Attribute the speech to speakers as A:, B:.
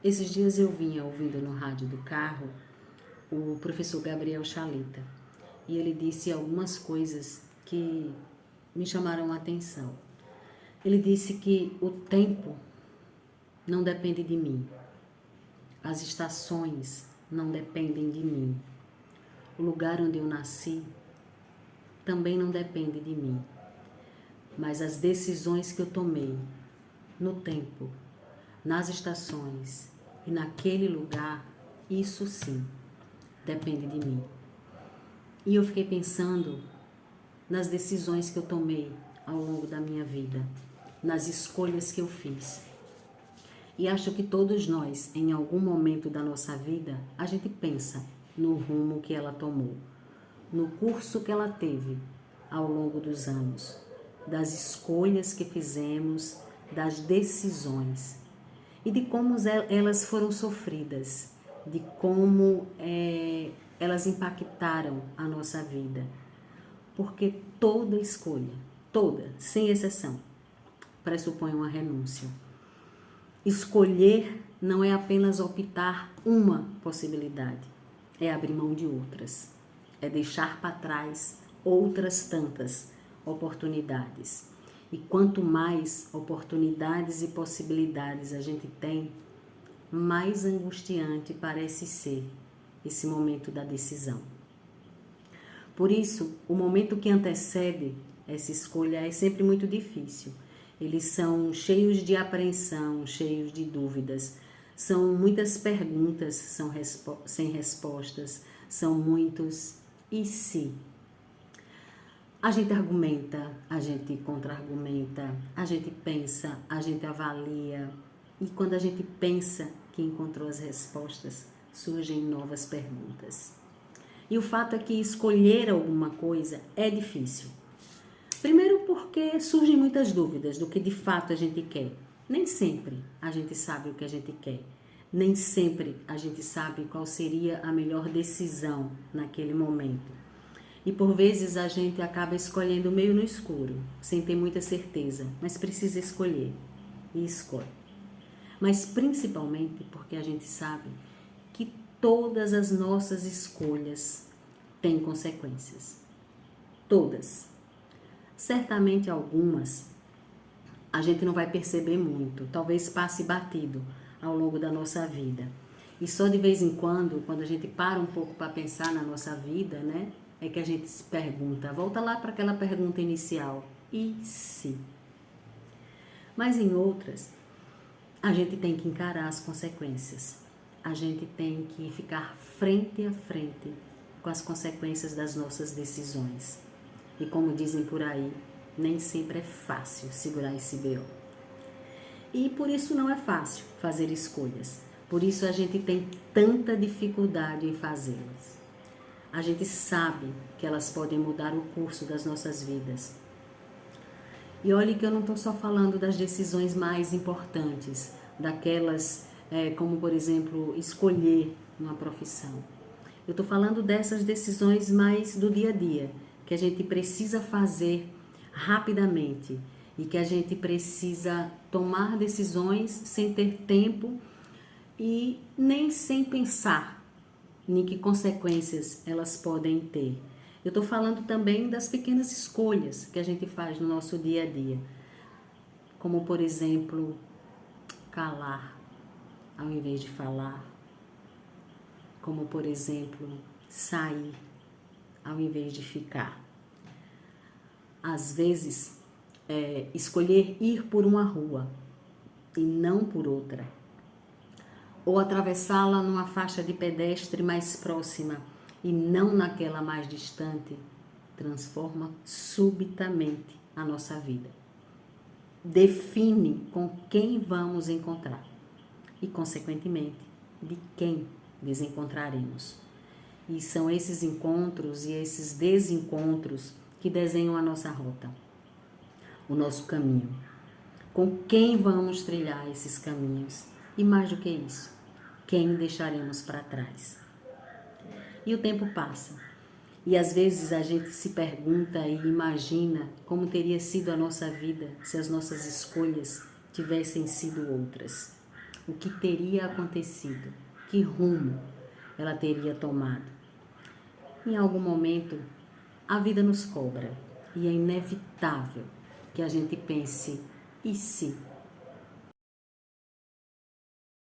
A: Esses dias eu vinha ouvindo no rádio do carro o professor Gabriel Chalita e ele disse algumas coisas que me chamaram a atenção. Ele disse que o tempo não depende de mim, as estações não dependem de mim, o lugar onde eu nasci também não depende de mim, mas as decisões que eu tomei no tempo, nas estações e naquele lugar, isso sim depende de mim. E eu fiquei pensando nas decisões que eu tomei ao longo da minha vida, nas escolhas que eu fiz. E acho que todos nós, em algum momento da nossa vida, a gente pensa no rumo que ela tomou, no curso que ela teve ao longo dos anos, das escolhas que fizemos, das decisões e de como elas foram sofridas, de como elas impactaram a nossa vida. Porque toda escolha, toda, sem exceção, pressupõe uma renúncia. Escolher não é apenas optar uma possibilidade, é abrir mão de outras, é deixar para trás outras tantas oportunidades. E quanto mais oportunidades e possibilidades a gente tem, mais angustiante parece ser esse momento da decisão. Por isso, o momento que antecede essa escolha é sempre muito difícil. Eles são cheios de apreensão, cheios de dúvidas. São muitas perguntas sem respostas, são muitos e se. A gente argumenta, a gente contra-argumenta, a gente pensa, a gente avalia. E quando a gente pensa que encontrou as respostas, surgem novas perguntas. E o fato é que escolher alguma coisa é difícil. Primeiro porque surgem muitas dúvidas do que de fato a gente quer. Nem sempre a gente sabe o que a gente quer. Nem sempre a gente sabe qual seria a melhor decisão naquele momento. E por vezes a gente acaba escolhendo meio no escuro, sem ter muita certeza, mas precisa escolher e escolhe. Mas principalmente porque a gente sabe que todas as nossas escolhas têm consequências. Todas. Certamente algumas a gente não vai perceber muito, talvez passe batido ao longo da nossa vida. E só de vez em quando a gente para um pouco para pensar na nossa vida, né? É que a gente se pergunta, volta lá para aquela pergunta inicial, e se? Mas em outras, a gente tem que encarar as consequências. A gente tem que ficar frente a frente com as consequências das nossas decisões. E como dizem por aí, nem sempre é fácil segurar esse BO. E por isso não é fácil fazer escolhas. Por isso a gente tem tanta dificuldade em fazê-las. A gente sabe que elas podem mudar o curso das nossas vidas. E olhe que eu não estou só falando das decisões mais importantes, daquelas como, por exemplo, escolher uma profissão. Eu estou falando dessas decisões mais do dia a dia, que a gente precisa fazer rapidamente e que a gente precisa tomar decisões sem ter tempo e nem sem pensar em que consequências elas podem ter. Eu estou falando também das pequenas escolhas que a gente faz no nosso dia a dia, como, por exemplo, calar ao invés de falar, como, por exemplo, sair ao invés de ficar. Às vezes, escolher ir por uma rua e não por outra, ou atravessá-la numa faixa de pedestre mais próxima e não naquela mais distante, transforma subitamente a nossa vida. Define com quem vamos encontrar e, consequentemente, de quem desencontraremos. E são esses encontros e esses desencontros que desenham a nossa rota, o nosso caminho. Com quem vamos trilhar esses caminhos? E mais do que isso, quem deixaremos para trás? E o tempo passa. E às vezes a gente se pergunta e imagina como teria sido a nossa vida se as nossas escolhas tivessem sido outras. o que teria acontecido, que rumo ela teria tomado. Em algum momento, a vida nos cobra e é inevitável que a gente pense, e se?